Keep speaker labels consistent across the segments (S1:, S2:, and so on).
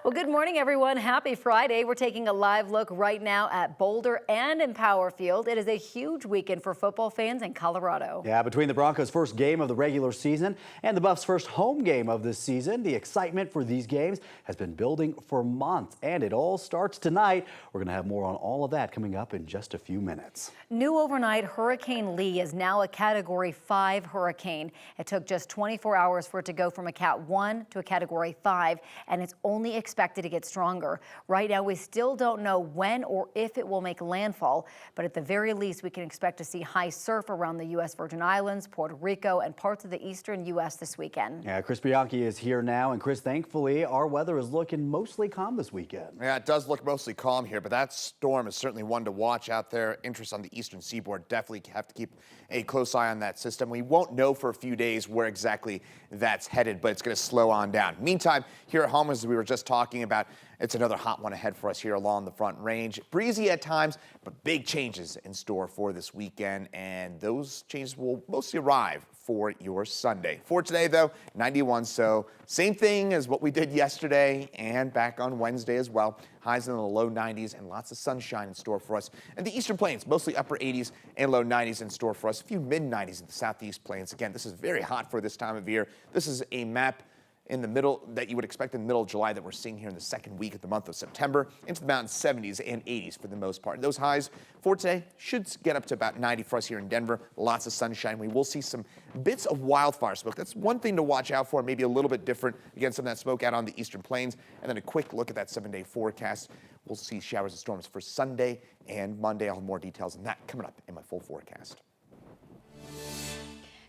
S1: Well, good morning, everyone. Happy Friday. We're taking a live look right now at Boulder and Empower Field. It is a huge weekend for football fans in Colorado.
S2: Yeah, between the Broncos' first game of the regular season and the Buffs' first home game of this season, the excitement for these games has been building for months, and it all starts tonight. We're going to have more on all of that coming up in just a few minutes.
S1: New overnight, Hurricane Lee is now a Category 5 hurricane. It took just 24 hours for it to go from a Cat 1 to a Category 5, and it's only expected to get stronger. Right now, we still don't know when or if it will make landfall, but at the very least, we can expect to see high surf around the U.S. Virgin Islands, Puerto Rico, and parts of the eastern U.S. this weekend.
S2: Yeah, Chris Bianchi is here now, and Chris, thankfully, our weather is looking mostly calm this weekend.
S3: Yeah, it does look mostly calm here, but that storm is certainly one to watch out there. Interest on the eastern seaboard. Definitely have to keep a close eye on that system. We won't know for a few days where exactly that's headed, but it's going to slow on down. Meantime, here at home, as we were just talking about, it's another hot one ahead for us here along the Front Range. Breezy at times, but big changes in store for this weekend, and those changes will mostly arrive for your Sunday. For today, though, 91, so same thing as what we did yesterday and back on Wednesday as well. Highs in the low 90s and lots of sunshine in store for us. And the Eastern Plains, mostly upper 80s and low 90s in store for us. A few mid-90s in the Southeast Plains. Again, this is very hot for this time of year. This is a map in the middle that you would expect in the middle of July that we're seeing here in the second week of the month of September into the mountain 70s and 80s for the most part. Those highs for today should get up to about 90 for us here in Denver. Lots of sunshine. We will see some bits of wildfire smoke. That's one thing to watch out for, maybe a little bit different. Again, some of that smoke out on the Eastern Plains. And then a quick look at that 7-day forecast. We'll see showers and storms for Sunday and Monday. I'll have more details on that coming up in my full forecast.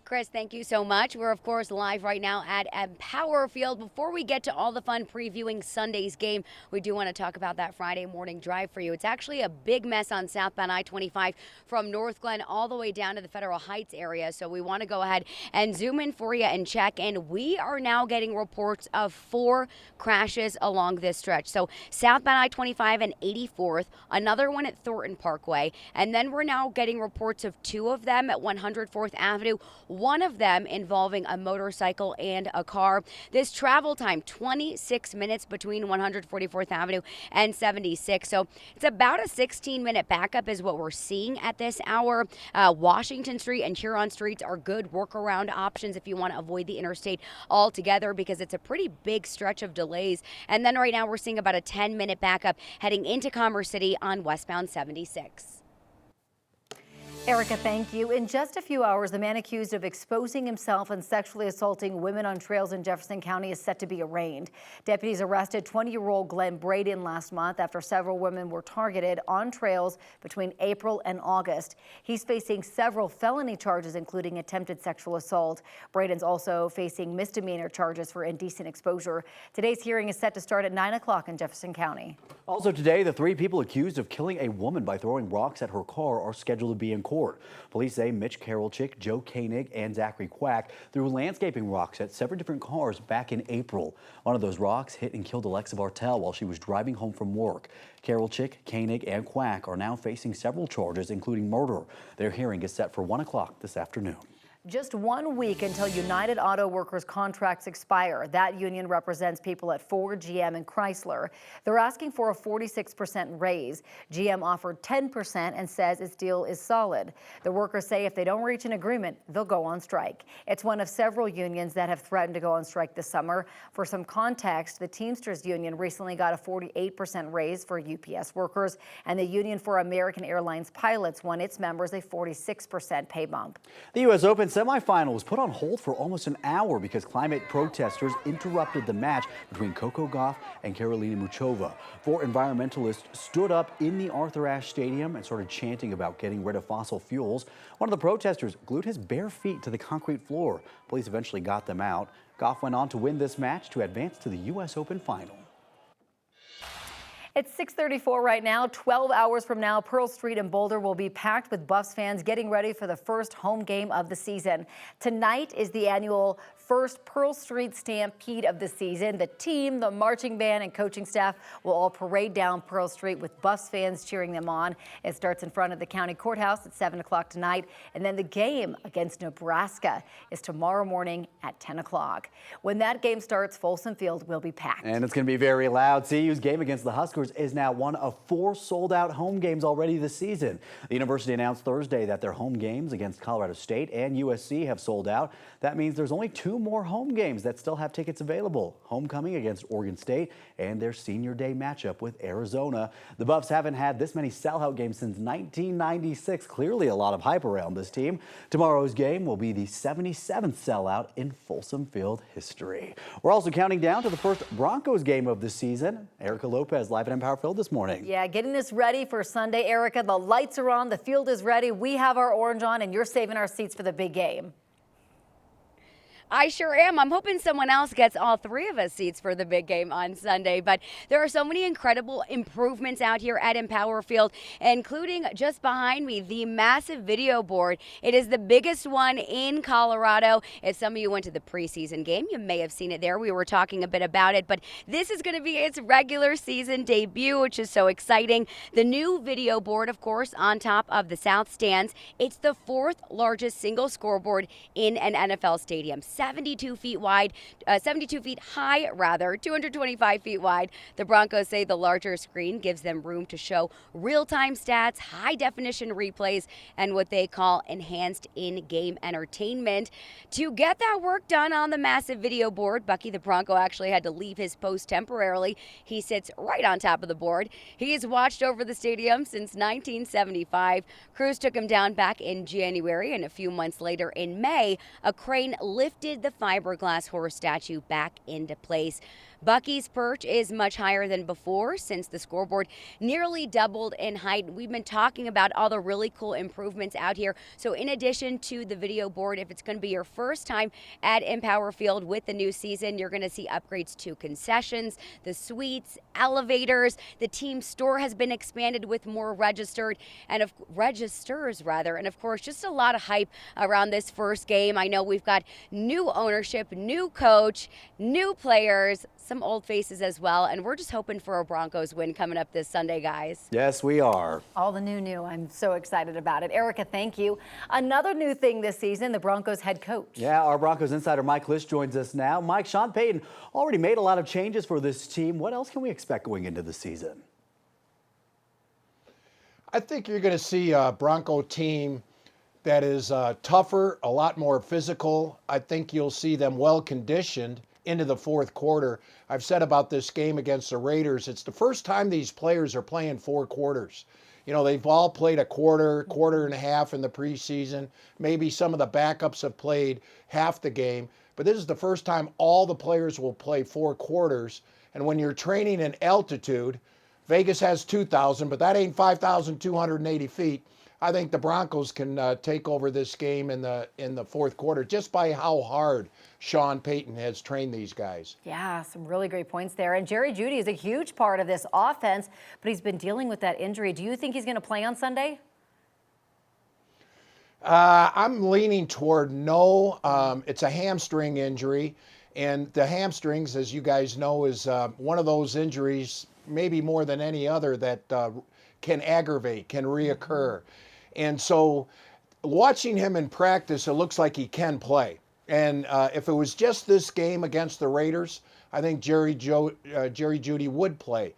S4: Chris, thank you so much. We're, of course, live right now at Empower Field. Before we get to all the fun previewing Sunday's game, we do want to talk about that Friday morning drive for you. It's actually a big mess on southbound I-25 from North Glen all the way down to the Federal Heights area. So we want to go ahead and zoom in for you and check in. We are now getting reports of 4 crashes along this stretch. So southbound I-25 and 84th, another one at Thornton Parkway, and then we're now getting reports of 2 of them at 104th Avenue. One of them involving a motorcycle and a car. This travel time, 26 minutes between 144th Avenue and 76. So it's about a 16-minute backup is what we're seeing at this hour. Washington Street and Huron Streets are good workaround options if you want to avoid the interstate altogether because it's a pretty big stretch of delays. And then right now we're seeing about a 10-minute backup heading into Commerce City on westbound 76.
S1: Erica, thank you. In just a few hours, the man accused of exposing himself and sexually assaulting women on trails in Jefferson County is set to be arraigned. Deputies arrested 20-year-old Glenn Braden last month after several women were targeted on trails between April and August. He's facing several felony charges, including attempted sexual assault. Braden's also facing misdemeanor charges for indecent exposure. Today's hearing is set to start at 9 o'clock in Jefferson County.
S2: Also today, the 3 people accused of killing a woman by throwing rocks at her car are scheduled to be in court. Police say Mitch Karolchik, Joe Koenig, and Zachary Quack threw landscaping rocks at several different cars back in April. One of those rocks hit and killed Alexa Bartel while she was driving home from work. Karolchik, Koenig, and Quack are now facing several charges, including murder. Their hearing is set for 1 o'clock this afternoon.
S1: Just 1 week until United Auto Workers contracts expire. That union represents people at Ford, GM, and Chrysler. They're asking for a 46% raise. GM offered 10% and says its deal is solid. The workers say if they don't reach an agreement, they'll go on strike. It's one of several unions that have threatened to go on strike this summer. For some context, the Teamsters Union recently got a 48% raise for UPS workers, and the Union for American Airlines pilots won its members a 46% pay bump.
S2: The U.S. Open semifinal was put on hold for almost an hour because climate protesters interrupted the match between Coco Gauff and Karolina Muchova. 4 environmentalists stood up in the Arthur Ashe Stadium and started chanting about getting rid of fossil fuels. One of the protesters glued his bare feet to the concrete floor. Police eventually got them out. Gauff went on to win this match to advance to the U.S. Open final.
S1: It's 6:34 right now. 12 hours from now, Pearl Street in Boulder will be packed with Buffs fans getting ready for the first home game of the season. Tonight is the annual first Pearl Street Stampede of the season. The team, the marching band, and coaching staff will all parade down Pearl Street with Buffs fans cheering them on. It starts in front of the county courthouse at 7 o'clock tonight, and then the game against Nebraska is tomorrow morning at 10 o'clock. When that game starts, Folsom Field will be packed.
S2: And it's going to be very loud. CU's game against the Huskers is now one of 4 sold-out home games already this season. The university announced Thursday that their home games against Colorado State and USC have sold out. That means there's only 2 more home games that still have tickets available. Homecoming against Oregon State and their senior day matchup with Arizona. The Buffs haven't had this many sellout games since 1996. Clearly a lot of hype around this team. Tomorrow's game will be the 77th sellout in Folsom Field history. We're also counting down to the first Broncos game of the season. Erica Lopez live at Empower Field this morning.
S1: Yeah, getting this ready for Sunday, Erica. The lights are on, the field is ready. We have our orange on, and you're saving our seats for the big game.
S4: I sure am. I'm hoping someone else gets all 3 of us seats for the big game on Sunday. But there are so many incredible improvements out here at Empower Field, including just behind me, the massive video board. It is the biggest one in Colorado. If some of you went to the preseason game, you may have seen it there. We were talking a bit about it, but this is going to be its regular season debut, which is so exciting. The new video board, of course, on top of the South Stands. It's the 4th largest single scoreboard in an NFL stadium. 72 feet wide, 72 feet high, rather, 225 feet wide. The Broncos say the larger screen gives them room to show real-time stats, high-definition replays, and what they call enhanced in-game entertainment. To get that work done on the massive video board, Bucky the Bronco actually had to leave his post temporarily. He sits right on top of the board. He has watched over the stadium since 1975. Crews took him down back in January, and a few months later in May, a crane lifted the fiberglass horse statue back into place. Bucky's perch is much higher than before since the scoreboard nearly doubled in height. We've been talking about all the really cool improvements out here. So in addition to the video board, if it's going to be your first time at Empower Field with the new season, you're going to see upgrades to concessions, the suites, elevators. The team store has been expanded with more registers, and of course, just a lot of hype around this first game. I know we've got new ownership, new coach, new players, some old faces as well, and we're just hoping for a Broncos win coming up this Sunday, guys.
S2: Yes, we are.
S1: All the new. I'm so excited about it. Erica, thank you. Another new thing this season, the Broncos head coach.
S2: Yeah, our Broncos insider Mike Lish joins us now. Mike, Sean Payton already made a lot of changes for this team. What else can we expect going into the season?
S5: I think you're going to see a Bronco team that is tougher, a lot more physical. I think you'll see them well conditioned into the 4th quarter. I've said about this game against the Raiders, it's the first time these players are playing 4 quarters. You know, they've all played a quarter and a half in the preseason. Maybe some of the backups have played half the game, but this is the first time all the players will play 4 quarters. And when you're training in altitude, Vegas has 2,000, but that ain't 5,280 feet. I think the Broncos can take over this game in the 4th quarter just by how hard Sean Payton has trained these guys.
S1: Yeah, some really great points there. And Jerry Jeudy is a huge part of this offense, but he's been dealing with that injury. Do you think he's going to play on Sunday?
S5: I'm leaning toward no. It's a hamstring injury, and the hamstrings, as you guys know, is one of those injuries, maybe more than any other, that can aggravate, can reoccur. And so watching him in practice, it looks like he can play. And if it was just this game against the Raiders, I think Jerry Jeudy would play.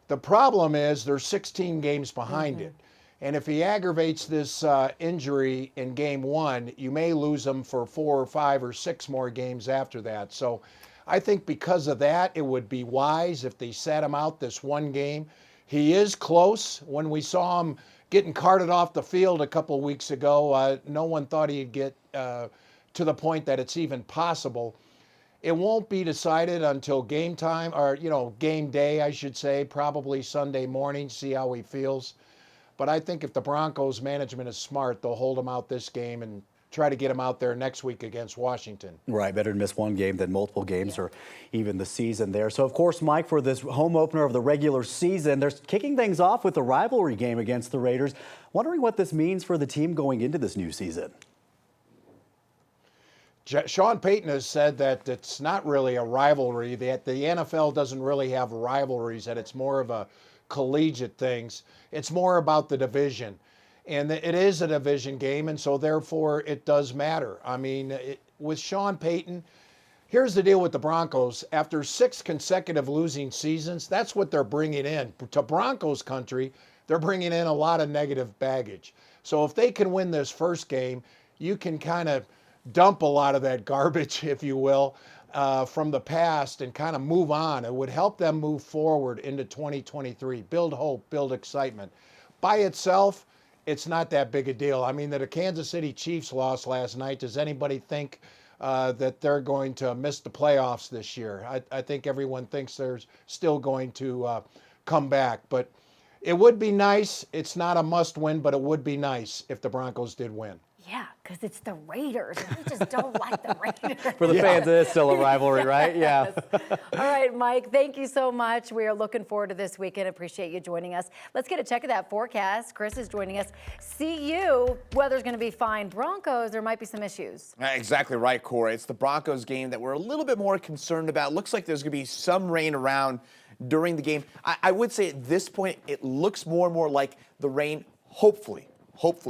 S5: The problem is there's 16 games behind it. And if he aggravates this injury in game 1, you may lose him for 4 or 5 or 6 more games after that. So I think because of that, it would be wise if they sat him out this one game. He is close. When we saw him getting carted off the field a couple weeks ago, no one thought he'd get to the point that it's even possible. It won't be decided until game time, or, game day, I should say, probably Sunday morning, see how he feels. But I think if the Broncos management is smart, they'll hold him out this game and try to get him out there next week against Washington.
S2: Right, better to miss one game than multiple games or even the season there. So, of course, Mike, for this home opener of the regular season, they're kicking things off with the rivalry game against the Raiders. Wondering what this means for the team going into this new season.
S5: Sean Payton has said that it's not really a rivalry, that the NFL doesn't really have rivalries, that it's more of a collegiate things. It's more about the division. And it is a division game, and so therefore it does matter. I mean, with Sean Payton, here's the deal with the Broncos. After 6 consecutive losing seasons, that's what they're bringing in. To Broncos country, they're bringing in a lot of negative baggage. So if they can win this first game, you can kind of dump a lot of that garbage, if you will, from the past and kind of move on. It would help them move forward into 2023, build hope, build excitement. By itself, it's not that big a deal. I mean, that a Kansas City Chiefs lost last night, does anybody think that they're going to miss the playoffs this year? I think everyone thinks they're still going to come back. But it would be nice. It's not a must win, but it would be nice if the Broncos did win.
S1: Yeah, because it's the Raiders. We just don't like the Raiders.
S2: For the fans, it is still a rivalry, right? Yeah.
S1: All right, Mike, thank you so much. We are looking forward to this weekend. Appreciate you joining us. Let's get a check of that forecast. Chris is joining us. CU, weather's going to be fine. Broncos, there might be some issues.
S3: Exactly right, Corey. It's the Broncos game that we're a little bit more concerned about. Looks like there's going to be some rain around during the game. I would say at this point, it looks more and more like the rain, hopefully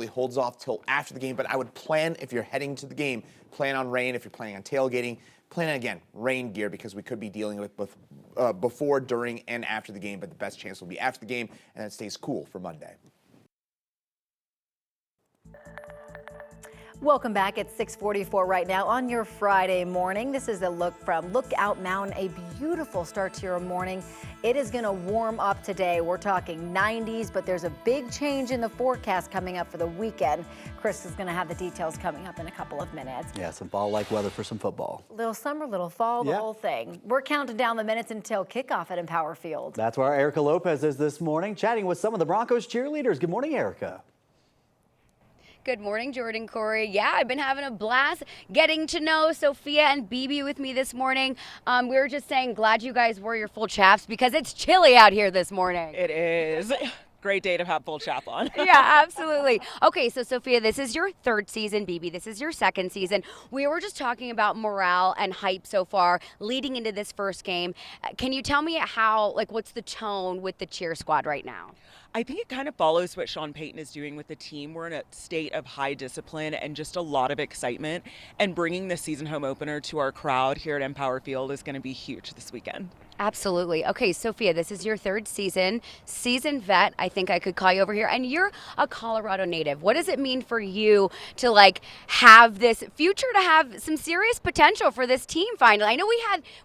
S3: holds off till after the game. But I would plan, if you're heading to the game, plan on rain. If you're planning on tailgating, plan on, again, rain gear, because we could be dealing with both before, during, and after the game. But the best chance will be after the game, and it stays cool for Monday.
S1: Welcome back. It's 6:44 right now on your Friday morning. This is a look from Lookout Mountain, a beautiful start to your morning. It is going to warm up today. We're talking 90s, but there's a big change in the forecast coming up for the weekend. Chris is going to have the details coming up in a couple of minutes.
S2: Yeah, some fall-like weather for some football.
S1: Little summer, little fall, the
S2: Yeah.
S1: whole thing. We're counting down the minutes until kickoff at Empower Field.
S2: That's where Erica Lopez is this morning, chatting with some of the Broncos cheerleaders. Good morning, Erica.
S4: Good morning, Jordan, Corey. Yeah, I've been having a blast getting to know Sophia and BB with me this morning. We were just saying, glad you guys wore your full chaps because it's chilly out here this morning.
S6: It is. Great day to have full chap on.
S4: Yeah, absolutely. Okay, so Sophia, this is your 3rd season. BB, this is your 2nd season. We were just talking about morale and hype so far leading into this first game. Can you tell me what's the tone with the cheer squad right now?
S6: I think it kind of follows what Sean Payton is doing with the team. We're in a state of high discipline and just a lot of excitement. And bringing the season home opener to our crowd here at Empower Field is going to be huge this weekend.
S4: Absolutely. Okay, Sophia, this is your 3rd season. Seasoned vet, I think I could call you over here. And you're a Colorado native. What does it mean for you to have this future, to have some serious potential for this team finally? I know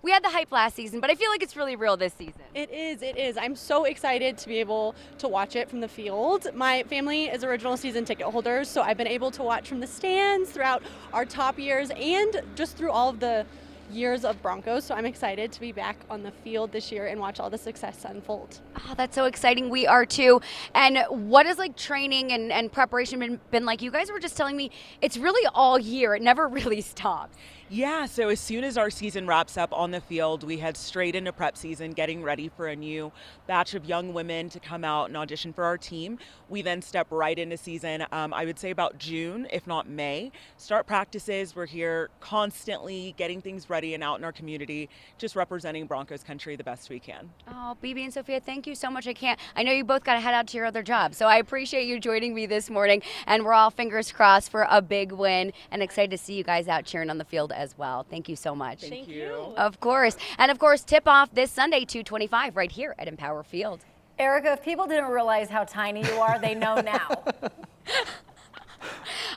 S4: we had the hype last season, but I feel like it's really real this season.
S7: It is. I'm so excited to be able to watch it from the field. My family is original season ticket holders, so I've been able to watch from the stands throughout our top years and just through all of the years of Broncos, so I'm excited to be back on the field this year and watch all the success unfold.
S4: Oh, that's so exciting. We are too. And what has training and preparation been like? You guys were just telling me it's really all year. It never really stops.
S6: Yeah, so as soon as our season wraps up on the field, we head straight into prep season, getting ready for a new batch of young women to come out and audition for our team. We then step right into season, I would say about June, if not May. Start practices. We're here constantly getting things ready and out in our community, just representing Broncos country the best we can.
S4: Oh, BB and Sophia, thank you so much. I know you both got to head out to your other jobs, so I appreciate you joining me this morning, and we're all fingers crossed for a big win and excited to see you guys out cheering on the field as well. Thank you so much.
S6: Thank you.
S4: Of course. And of course, tip off this Sunday, 2:25, right here at Empower Field.
S1: Erica, if people didn't realize how tiny you are, they know now.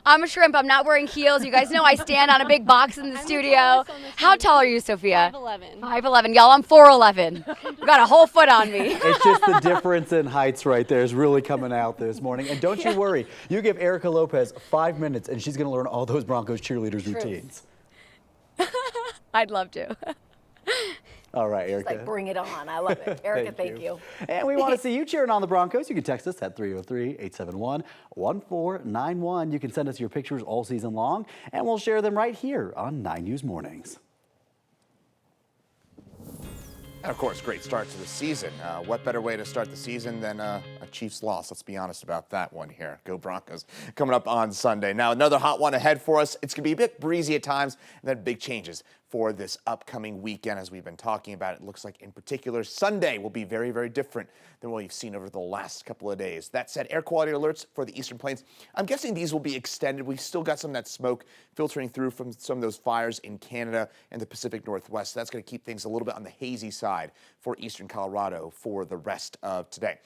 S4: I'm a shrimp. I'm not wearing heels. You guys know I stand on a big box in the
S7: I'm the
S4: studio.
S7: tallest on the
S4: How
S7: team.
S4: tall are you, Sophia?
S7: 5'11".
S4: 5'11". Y'all, I'm 4'11". You got a whole foot on me.
S2: It's just the difference in heights right there is really coming out this morning. And don't you worry, you give Erica Lopez 5 minutes and she's going to learn all those Broncos cheerleaders routines.
S4: I'd love to.
S2: All right, Erica.
S1: Like, bring it on. I love it. Erica, thank you.
S2: And we want to see you cheering on the Broncos. You can text us at 303-871-1491. You can send us your pictures all season long, and we'll share them right here on 9 News Mornings.
S3: And of course, great start to the season. What better way to start the season than a A Chiefs loss, let's be honest about that one here. Go Broncos. Coming up on Sunday. Now, another hot one ahead for us. It's going to be a bit breezy at times, and then big changes for this upcoming weekend, as we've been talking about. It looks like, in particular, Sunday will be very, very different than what you've seen over the last couple of days. That said, air quality alerts for the Eastern Plains, I'm guessing these will be extended. We've still got some of that smoke filtering through from some of those fires in Canada and the Pacific Northwest. So that's going to keep things a little bit on the hazy side for Eastern Colorado for the rest of today.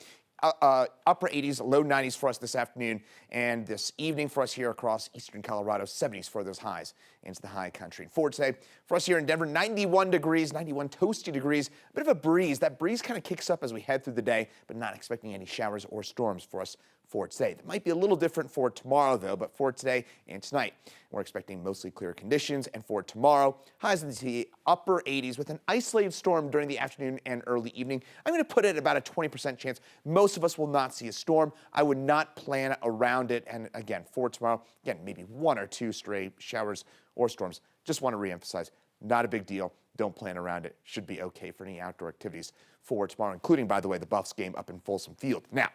S3: Upper 80s, low 90s for us this afternoon, and this evening for us here across Eastern Colorado, 70s for those highs into the high country. For today, for us here in Denver, 91 degrees, 91 toasty degrees, a bit of a breeze. That breeze kind of kicks up as we head through the day, but not expecting any showers or storms for us for today. That might be a little different for tomorrow, though, but for today and tonight, we're expecting mostly clear conditions. And for tomorrow, highs in the upper 80s with an isolated storm during the afternoon and early evening. I'm going to put it at about a 20% chance. Most of us will not see a storm. I would not plan around it. And again, for tomorrow, again, maybe one or two stray showers or storms. Just want to reemphasize, not a big deal. Don't plan around it. Should be okay for any outdoor activities for tomorrow, including, by the way, the Buffs game up in Folsom Field. Now,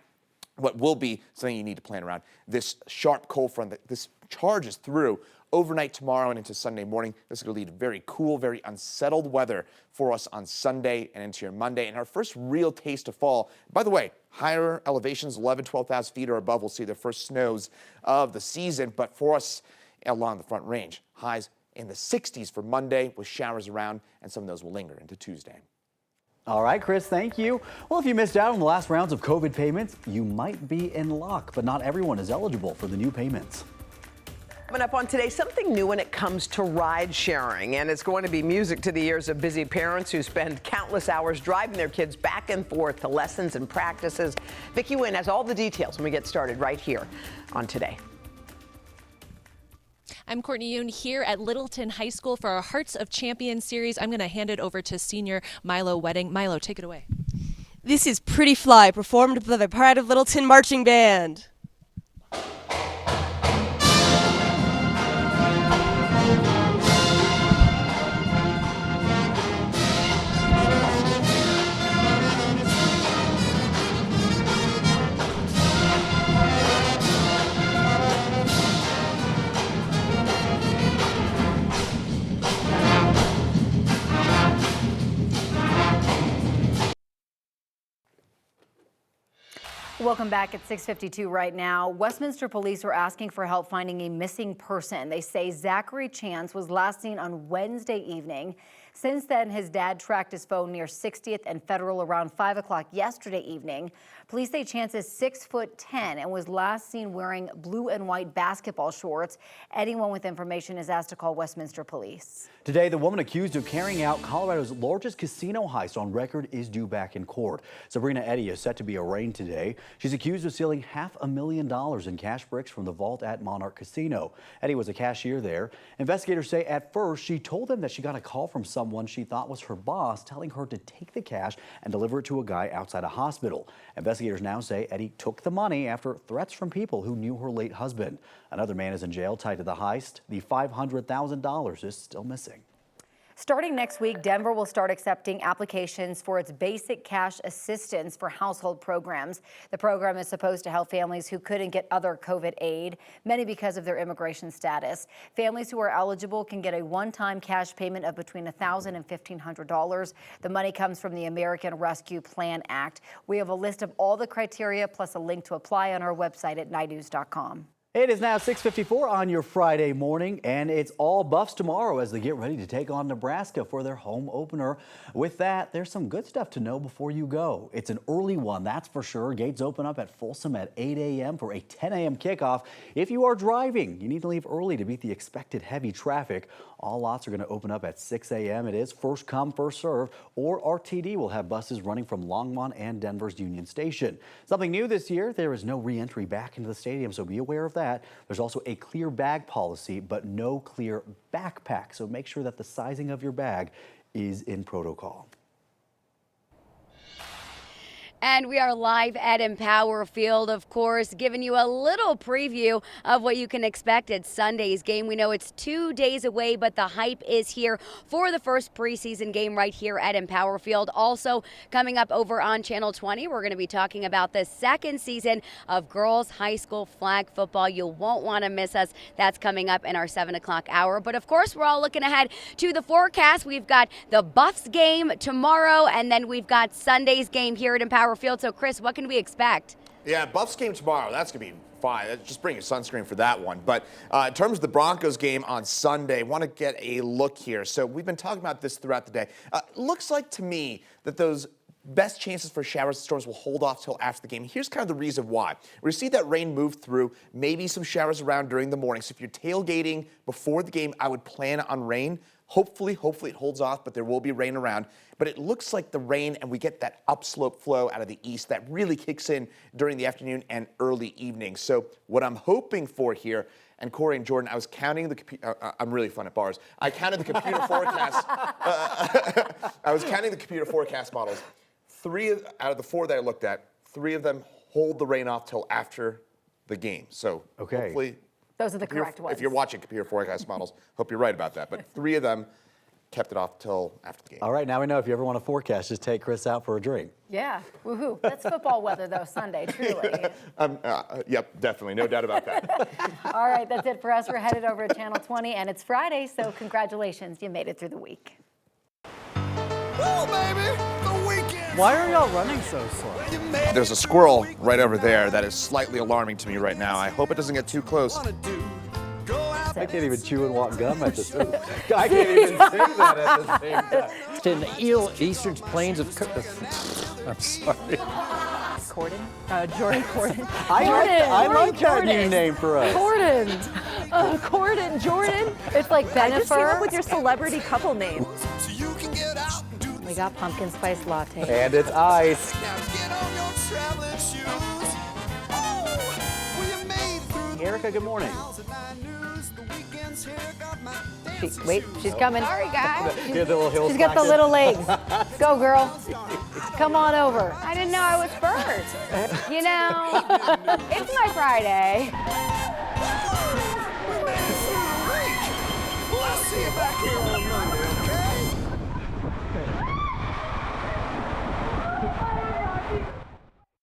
S3: what will be something you need to plan around, this sharp cold front that this charges through overnight tomorrow and into Sunday morning. This is going to lead to very cool, very unsettled weather for us on Sunday and into your Monday. And our first real taste of fall. By the way, higher elevations, 11, 12,000 feet or above, we'll see the first snows of the season. But for us along the Front Range, highs in the 60s for Monday with showers around, and some of those will linger into Tuesday.
S2: All right, Chris, thank you. Well, if you missed out on the last rounds of COVID payments, you might be in luck, but not everyone is eligible for the new payments.
S8: Coming up on today, something new when it comes to ride sharing, and it's going to be music to the ears of busy parents who spend countless hours driving their kids back and forth to lessons and practices. Vicki Wynn has all the details when we get started right here on Today.
S9: I'm Courtney Yoon here at Littleton High School for our Hearts of Champions series. I'm going to hand it over to senior Milo Wedding. Milo, take it away.
S10: This is Pretty Fly, performed by the Pride of Littleton Marching Band.
S1: Welcome back at 6:52 right now. Westminster police are asking for help finding a missing person. They say Zachary Chance was last seen on Wednesday evening. Since then, his dad tracked his phone near 60th and Federal around 5 o'clock yesterday evening. Police say Chance is 6'10" and was last seen wearing blue and white basketball shorts. Anyone with information is asked to call Westminster Police.
S2: Today, the woman accused of carrying out Colorado's largest casino heist on record is due back in court. Sabrina Eddy is set to be arraigned today. She's accused of stealing $500,000 in cash bricks from the vault at Monarch Casino. Eddy was a cashier there. Investigators say at first she told them that she got a call from someone she thought was her boss telling her to take the cash and deliver it to a guy outside a hospital. Investigators now say Eddy took the money after threats from people who knew her late husband. Another man is in jail tied to the heist. The $500,000 is still missing.
S1: Starting next week, Denver will start accepting applications for its basic cash assistance for household programs. The program is supposed to help families who couldn't get other COVID aid, many because of their immigration status. Families who are eligible can get a one-time cash payment of between $1,000 and $1,500. The money comes from the American Rescue Plan Act. We have a list of all the criteria plus a link to apply on our website at ninews.com.
S2: It is now 6:54 on your Friday morning, and it's all Buffs tomorrow as they get ready to take on Nebraska for their home opener. With that, there's some good stuff to know before you go. It's an early one, that's for sure. Gates open up at Folsom at 8 a.m. for a 10 a.m. kickoff. If you are driving, you need to leave early to beat the expected heavy traffic. All lots are going to open up at 6 a.m. It is first come, first serve, or RTD will have buses running from Longmont and Denver's Union Station. Something new this year, there is no re-entry back into the stadium, so be aware of that. There's also a clear bag policy, but no clear backpack. So make sure that the sizing of your bag is in protocol.
S4: And we are live at Empower Field, of course, giving you a little preview of what you can expect at Sunday's game. We know it's 2 days away, but the hype is here for the first preseason game right here at Empower Field. Also, coming up over on Channel 20, we're going to be talking about the second season of girls high school flag football. You won't want to miss us. That's coming up in our 7 o'clock hour. But of course, we're all looking ahead to the forecast. We've got the Buffs game tomorrow, and then we've got Sunday's game here at Empower Field. So, Chris, what can we expect?
S3: Yeah, Buffs game tomorrow. That's going to be fine. Just bring your sunscreen for that one. But in terms of the Broncos game on Sunday, want to get a look here. So we've been talking about this throughout the day. Looks like to me that those best chances for showers and storms will hold off till after the game. Here's kind of the reason why. We see that rain move through, maybe some showers around during the morning. So if you're tailgating before the game, I would plan on rain. Hopefully it holds off, but there will be rain around. But it looks like the rain, and we get that upslope flow out of the east that really kicks in during the afternoon and early evening. So what I'm hoping for here, and Corey and Jordan, I was counting the computer. I'm really fun at bars. I counted the computer forecast. I was counting the computer forecast models. 3 out of the 4 that I looked at, 3 of them hold the rain off till after the game. So hopefully,
S1: those are the correct ones.
S3: If you're watching computer forecast models, hope you're right about that. But 3 of them kept it off till after the game.
S2: All right, now we know if you ever want to forecast, just take Chris out for a drink.
S1: Yeah, woohoo. That's football weather, though, Sunday, truly.
S3: Yep, definitely, no doubt about that.
S1: All right, that's it for us. We're headed over to Channel 20, and it's Friday, so congratulations. You made it through the week.
S11: Woo, baby, the weekend.
S12: Why are y'all running so slow?
S3: There's a squirrel right over there that is slightly alarming to me right now. I hope it doesn't get too close.
S2: I can't even chew and walk gum at the same time. I can't even say that at the same time.
S12: It's in the eastern plains of... I'm sorry.
S13: Jordan Corden.
S2: I like that new name for us.
S13: Corden, Jordan.
S1: It's like
S13: I just came up
S1: Bennifer.
S13: with your celebrity couple name.
S1: We got pumpkin spice latte.
S2: And it's ice. Erica, good morning.
S1: Wait, she's coming.
S13: Sorry, guys.
S2: Get the little heels
S1: She's got the
S2: back
S1: little legs. Go, girl. Come on over.
S13: I didn't know I was first. You know, it's my Friday.
S11: Well, I'll see you back here